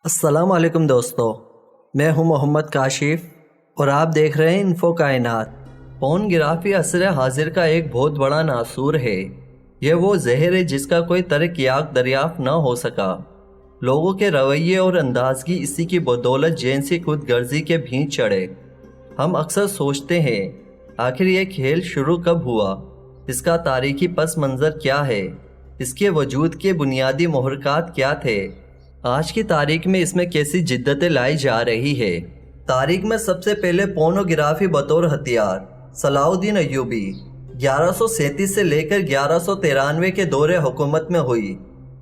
السلام علیکم دوستو، میں ہوں محمد کاشف اور آپ دیکھ رہے ہیں انفو کائنات۔ پون گرافی عصر حاضر کا ایک بہت بڑا ناسور ہے۔ یہ وہ زہر ہے جس کا کوئی ترقیات دریافت نہ ہو سکا۔ لوگوں کے رویے اور اندازگی اسی کی بدولت جنسی خود غرضی کے بھینچ چڑھے۔ ہم اکثر سوچتے ہیں آخر یہ کھیل شروع کب ہوا، اس کا تاریخی پس منظر کیا ہے، اس کے وجود کے بنیادی محرکات کیا تھے، آج کی تاریخ میں اس میں کیسی جدتیں لائی جا رہی ہے۔ تاریخ میں سب سے پہلے پورنوگرافی بطور ہتھیار صلاح الدین ایوبی 1137 سے لے کر 1193 کے دور حکومت میں ہوئی۔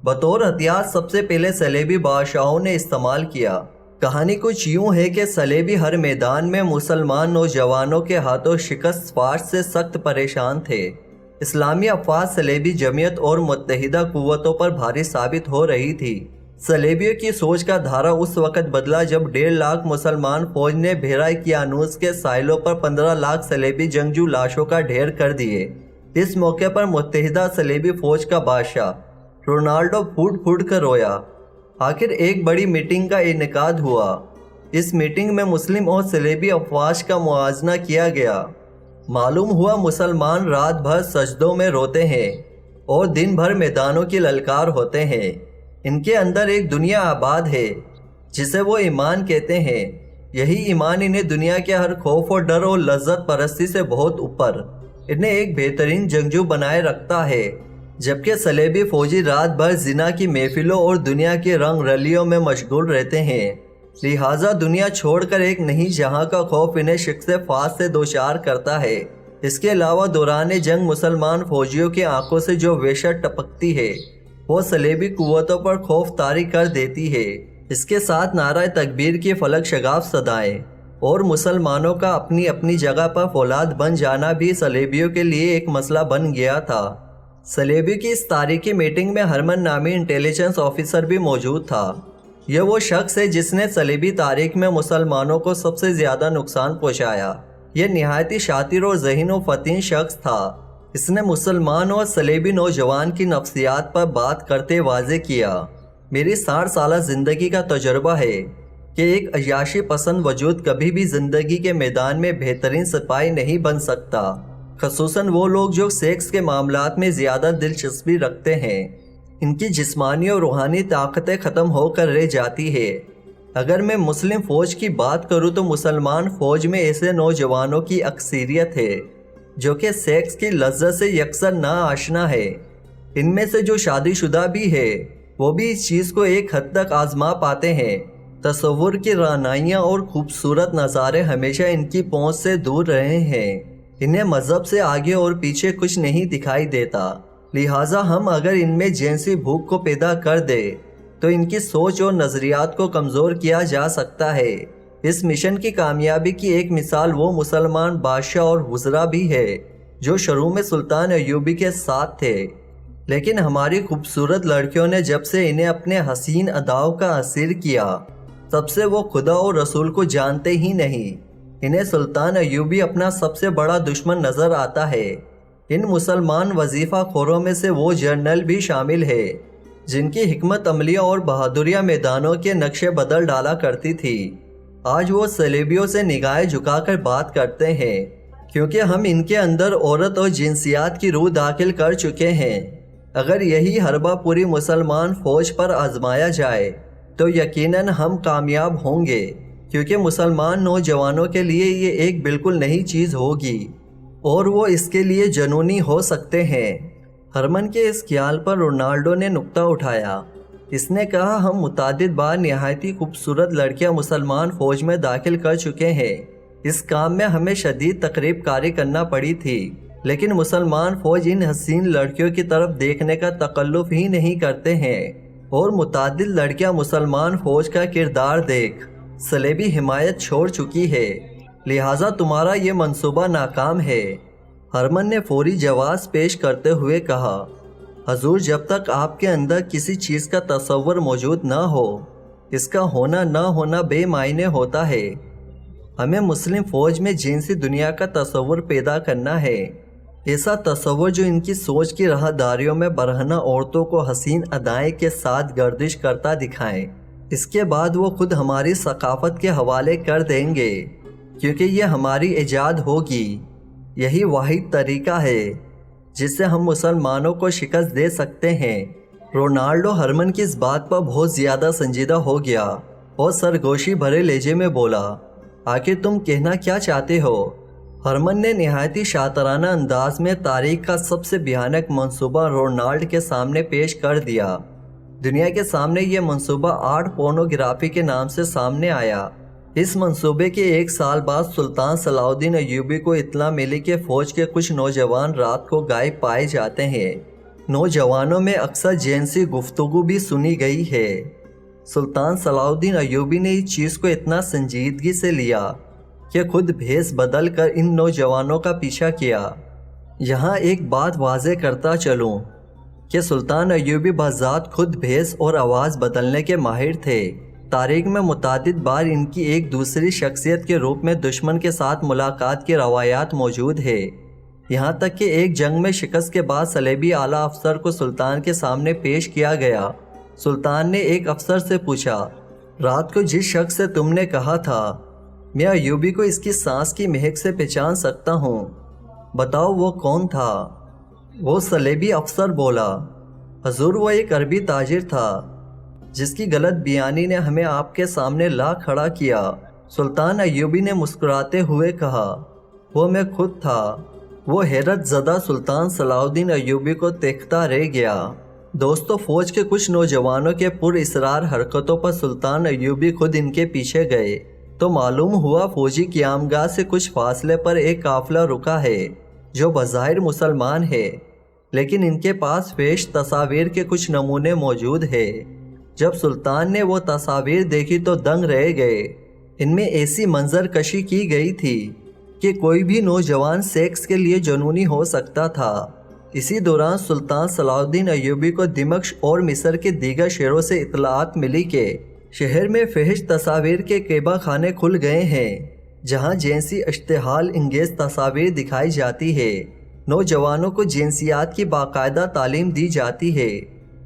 بطور ہتھیار سب سے پہلے صلیبی بادشاہوں نے استعمال کیا۔ کہانی کچھ یوں ہے کہ صلیبی ہر میدان میں مسلمان نوجوانوں کے ہاتھوں شکست فاش سے سخت پریشان تھے۔ اسلامی افواج صلیبی جمعیت اور متحدہ قوتوں پر بھاری ثابت ہو رہی تھی۔ صلیبیوں کی سوچ کا دھارا اس وقت بدلا جب 1.5 لاکھ مسلمان فوج نے بحیرہ قیانوس کے ساحلوں پر 15 لاکھ صلیبی جنگجو لاشوں کا ڈھیر کر دیے۔ اس موقع پر متحدہ صلیبی فوج کا بادشاہ رونالڈو پھوٹ پھوٹ کر رویا۔ آخر ایک بڑی میٹنگ کا انعقاد ہوا۔ اس میٹنگ میں مسلم اور صلیبی افواج کا موازنہ کیا گیا۔ معلوم ہوا مسلمان رات بھر سجدوں میں روتے ہیں اور دن بھر میدانوں کی للکار ہوتے ہیں۔ ان کے اندر ایک دنیا آباد ہے جسے وہ ایمان کہتے ہیں۔ یہی ایمان انہیں دنیا کے ہر خوف اور ڈر اور لذت پرستی سے بہت اوپر انہیں ایک بہترین جنگجو بنائے رکھتا ہے، جبکہ صلیبی فوجی رات بھر زنا کی محفلوں اور دنیا کے رنگ رلیوں میں مشغول رہتے ہیں۔ لہٰذا دنیا چھوڑ کر ایک نئی جہاں کا خوف انہیں شکست فاش سے دوچار کرتا ہے۔ اس کے علاوہ دوران جنگ مسلمان فوجیوں کی آنکھوں سے جو وحشت ٹپکتی ہے وہ صلیبی قوتوں پر خوف طاری کر دیتی ہے۔ اس کے ساتھ نعرہ تکبیر کی فلک شگاف صدائیں اور مسلمانوں کا اپنی اپنی جگہ پر فولاد بن جانا بھی صلیبیوں کے لیے ایک مسئلہ بن گیا تھا۔ صلیبیوں کی اس تاریخی میٹنگ میں ہرمن نامی انٹیلیجنس آفیسر بھی موجود تھا۔ یہ وہ شخص ہے جس نے صلیبی تاریخ میں مسلمانوں کو سب سے زیادہ نقصان پہنچایا۔ یہ نہایت ہی شاطر اور ذہین و فطن شخص تھا۔ اس نے مسلمان اور صلیبی نوجوان کی نفسیات پر بات کرتے واضح کیا، میری 60 سالہ زندگی کا تجربہ ہے کہ ایک عیاشی پسند وجود کبھی بھی زندگی کے میدان میں بہترین سپاہی نہیں بن سکتا، خصوصاً وہ لوگ جو سیکس کے معاملات میں زیادہ دلچسپی رکھتے ہیں۔ ان کی جسمانی اور روحانی طاقتیں ختم ہو کر رہ جاتی ہے۔ اگر میں مسلم فوج کی بات کروں تو مسلمان فوج میں ایسے نوجوانوں کی اکثریت ہے جو کہ سیکس کی لذت سے یکسر نا آشنا ہے۔ ان میں سے جو شادی شدہ بھی ہے وہ بھی اس چیز کو ایک حد تک آزما پاتے ہیں۔ تصور کی رعنائیاں اور خوبصورت نظارے ہمیشہ ان کی پہنچ سے دور رہے ہیں۔ انہیں مذہب سے آگے اور پیچھے کچھ نہیں دکھائی دیتا۔ لہٰذا ہم اگر ان میں جنسی بھوک کو پیدا کر دے تو ان کی سوچ اور نظریات کو کمزور کیا جا سکتا ہے۔ اس مشن کی کامیابی کی ایک مثال وہ مسلمان بادشاہ اور وزراء بھی ہے جو شروع میں سلطان ایوبی کے ساتھ تھے، لیکن ہماری خوبصورت لڑکیوں نے جب سے انہیں اپنے حسین اداؤں کا اسیر کیا تب سے وہ خدا اور رسول کو جانتے ہی نہیں۔ انہیں سلطان ایوبی اپنا سب سے بڑا دشمن نظر آتا ہے۔ ان مسلمان وظیفہ خوروں میں سے وہ جنرل بھی شامل ہے جن کی حکمت عملیہ اور بہادریاں میدانوں کے نقشے بدل ڈالا کرتی تھی۔ آج وہ صلیبیوں سے نگاہیں جھکا کر بات کرتے ہیں کیونکہ ہم ان کے اندر عورت اور جنسیات کی روح داخل کر چکے ہیں۔ اگر یہی حربہ پوری مسلمان فوج پر آزمایا جائے تو یقیناً ہم کامیاب ہوں گے، کیونکہ مسلمان نوجوانوں کے لیے یہ ایک بالکل نئی چیز ہوگی اور وہ اس کے لیے جنونی ہو سکتے ہیں۔ ہرمن کے اس خیال پر رونالڈو نے نکتہ اٹھایا۔ اس نے کہا، ہم متعدد بار نہایت ہی خوبصورت لڑکیاں مسلمان فوج میں داخل کر چکے ہیں۔ اس کام میں ہمیں شدید تقریب کاری کرنا پڑی تھی، لیکن مسلمان فوج ان حسین لڑکیوں کی طرف دیکھنے کا تکلف ہی نہیں کرتے ہیں اور متعدد لڑکیاں مسلمان فوج کا کردار دیکھ صلیبی حمایت چھوڑ چکی ہے، لہٰذا تمہارا یہ منصوبہ ناکام ہے۔ ہرمن نے فوری جواز پیش کرتے ہوئے کہا، حضور، جب تک آپ کے اندر کسی چیز کا تصور موجود نہ ہو اس کا ہونا نہ ہونا بے معنی ہوتا ہے۔ ہمیں مسلم فوج میں جنسی دنیا کا تصور پیدا کرنا ہے، ایسا تصور جو ان کی سوچ کی راہداریوں میں برہنہ عورتوں کو حسین ادائیں کے ساتھ گردش کرتا دکھائیں اس کے بعد وہ خود ہماری ثقافت کے حوالے کر دیں گے، کیونکہ یہ ہماری ایجاد ہوگی۔ یہی واحد طریقہ ہے جس سے ہم مسلمانوں کو شکست دے سکتے ہیں۔ رونالڈو ہرمن کی اس بات پر بہت زیادہ سنجیدہ ہو گیا اور سرگوشی بھرے لہجے میں بولا، آخر تم کہنا کیا چاہتے ہو؟ ہرمن نے نہایت شاطرانہ انداز میں تاریخ کا سب سے بھیانک منصوبہ رونالڈ کے سامنے پیش کر دیا۔ دنیا کے سامنے یہ منصوبہ آرٹ پورنوگرافی کے نام سے سامنے آیا۔ اس منصوبے کے 1 سال بعد سلطان صلاح الدین ایوبی کو اطلاع ملی کہ فوج کے کچھ نوجوان رات کو غائب پائے جاتے ہیں۔ نوجوانوں میں اکثر جنسی گفتگو بھی سنی گئی ہے۔ سلطان صلاح الدین ایوبی نے اس چیز کو اتنا سنجیدگی سے لیا کہ خود بھیس بدل کر ان نوجوانوں کا پیچھا کیا۔ یہاں ایک بات واضح کرتا چلوں کہ سلطان ایوبی بذات خود بھیس اور آواز بدلنے کے ماہر تھے۔ تاریخ میں متعدد بار ان کی ایک دوسری شخصیت کے روپ میں دشمن کے ساتھ ملاقات کی روایات موجود ہے، یہاں تک کہ ایک جنگ میں شکست کے بعد صلیبی اعلیٰ افسر کو سلطان کے سامنے پیش کیا گیا۔ سلطان نے ایک افسر سے پوچھا، رات کو جس شخص سے تم نے کہا تھا میں ایوبی کو اس کی سانس کی مہک سے پہچان سکتا ہوں، بتاؤ وہ کون تھا؟ وہ صلیبی افسر بولا، حضور وہ ایک عربی تاجر تھا جس کی غلط بیانی نے ہمیں آپ کے سامنے لا کھڑا کیا۔ سلطان ایوبی نے مسکراتے ہوئے کہا، وہ میں خود تھا۔ وہ حیرت زدہ سلطان صلاح الدین ایوبی کو دیکھتا رہ گیا۔ دوستو، فوج کے کچھ نوجوانوں کے پر اصرار حرکتوں پر سلطان ایوبی خود ان کے پیچھے گئے تو معلوم ہوا فوجی قیامگاہ سے کچھ فاصلے پر ایک قافلہ رکا ہے جو بظاہر مسلمان ہے، لیکن ان کے پاس پیش تصاویر کے کچھ نمونے موجود ہیں۔ جب سلطان نے وہ تصاویر دیکھی تو دنگ رہ گئے۔ ان میں ایسی منظر کشی کی گئی تھی کہ کوئی بھی نوجوان سیکس کے لیے جنونی ہو سکتا تھا۔ اسی دوران سلطان صلاح الدین ایوبی کو دمشق اور مصر کے دیگر شہروں سے اطلاعات ملی کہ شہر میں فحش تصاویر کے کعبہ خانے کھل گئے ہیں جہاں جنسی اشتعال انگیز تصاویر دکھائی جاتی ہے۔ نوجوانوں کو جنسیات کی باقاعدہ تعلیم دی جاتی ہے۔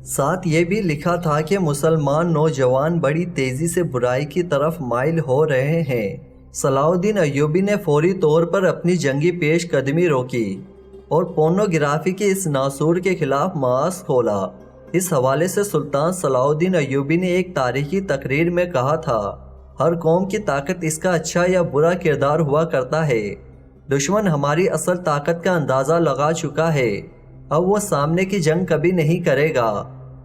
ساتھ یہ بھی لکھا تھا کہ مسلمان نوجوان بڑی تیزی سے برائی کی طرف مائل ہو رہے ہیں۔ صلاح الدین ایوبی نے فوری طور پر اپنی جنگی پیش قدمی روکی اور پورنوگرافی کے اس ناسور کے خلاف معاش کھولا۔ اس حوالے سے سلطان صلاح الدین ایوبی نے ایک تاریخی تقریر میں کہا تھا، ہر قوم کی طاقت اس کا اچھا یا برا کردار ہوا کرتا ہے۔ دشمن ہماری اصل طاقت کا اندازہ لگا چکا ہے، اب وہ سامنے کی جنگ کبھی نہیں کرے گا۔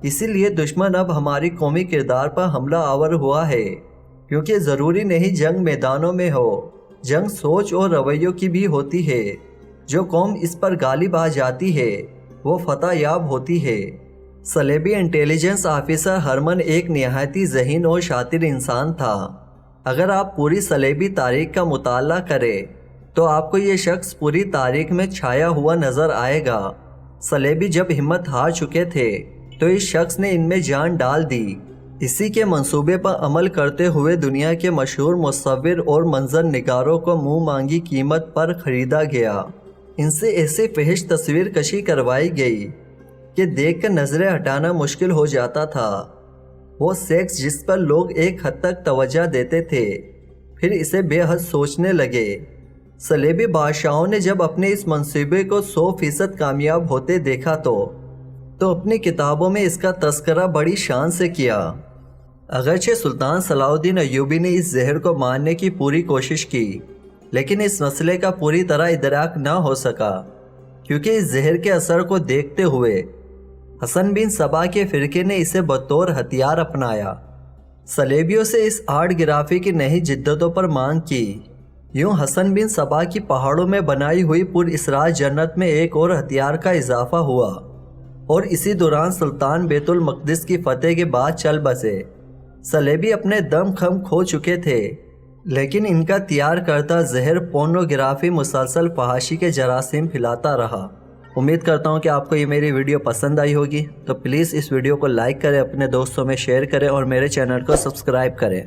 اسی لیے دشمن اب ہماری قومی کردار پر حملہ آور ہوا ہے، کیونکہ ضروری نہیں جنگ میدانوں میں ہو، جنگ سوچ اور رویوں کی بھی ہوتی ہے۔ جو قوم اس پر غالب آ جاتی ہے وہ فتح یاب ہوتی ہے۔ صلیبی انٹیلیجنس آفیسر ہرمن ایک نہایتی ذہین اور شاطر انسان تھا۔ اگر آپ پوری صلیبی تاریخ کا مطالعہ کریں تو آپ کو یہ شخص پوری تاریخ میں چھایا ہوا نظر آئے گا۔ صلیبی جب ہمت ہار چکے تھے تو اس شخص نے ان میں جان ڈال دی۔ اسی کے منصوبے پر عمل کرتے ہوئے دنیا کے مشہور مصور اور منظر نگاروں کو منہ مانگی قیمت پر خریدا گیا۔ ان سے ایسی فحش تصویر کشی کروائی گئی کہ دیکھ کر نظریں ہٹانا مشکل ہو جاتا تھا۔ وہ سیکس جس پر لوگ ایک حد تک توجہ دیتے تھے پھر اسے بے حد سوچنے لگے۔ صلیبی بادشاہوں نے جب اپنے اس منصوبے کو 100% کامیاب ہوتے دیکھا تو اپنی کتابوں میں اس کا تذکرہ بڑی شان سے کیا۔ اگرچہ سلطان صلاح الدین ایوبی نے اس زہر کو مارنے کی پوری کوشش کی، لیکن اس مسئلے کا پوری طرح ادراک نہ ہو سکا، کیونکہ اس زہر کے اثر کو دیکھتے ہوئے حسن بن صبا کے فرقے نے اسے بطور ہتھیار اپنایا۔ صلیبیوں سے اس آرٹ گرافی کی نئی جدتوں پر مانگ کی۔ یوں حسن بن صبا کی پہاڑوں میں بنائی ہوئی پر اسرار جنت میں ایک اور ہتھیار کا اضافہ ہوا، اور اسی دوران سلطان بیت المقدس کی فتح کے بعد چل بسے۔ صلیبی اپنے دم خم کھو چکے تھے، لیکن ان کا تیار کردہ زہر پورنوگرافی مسلسل فحاشی کے جراثیم پھیلاتا رہا۔ امید کرتا ہوں کہ آپ کو یہ میری ویڈیو پسند آئی ہوگی، تو پلیز اس ویڈیو کو لائک کریں، اپنے دوستوں میں شیئر کریں اور میرے چینل کو سبسکرائب کریں۔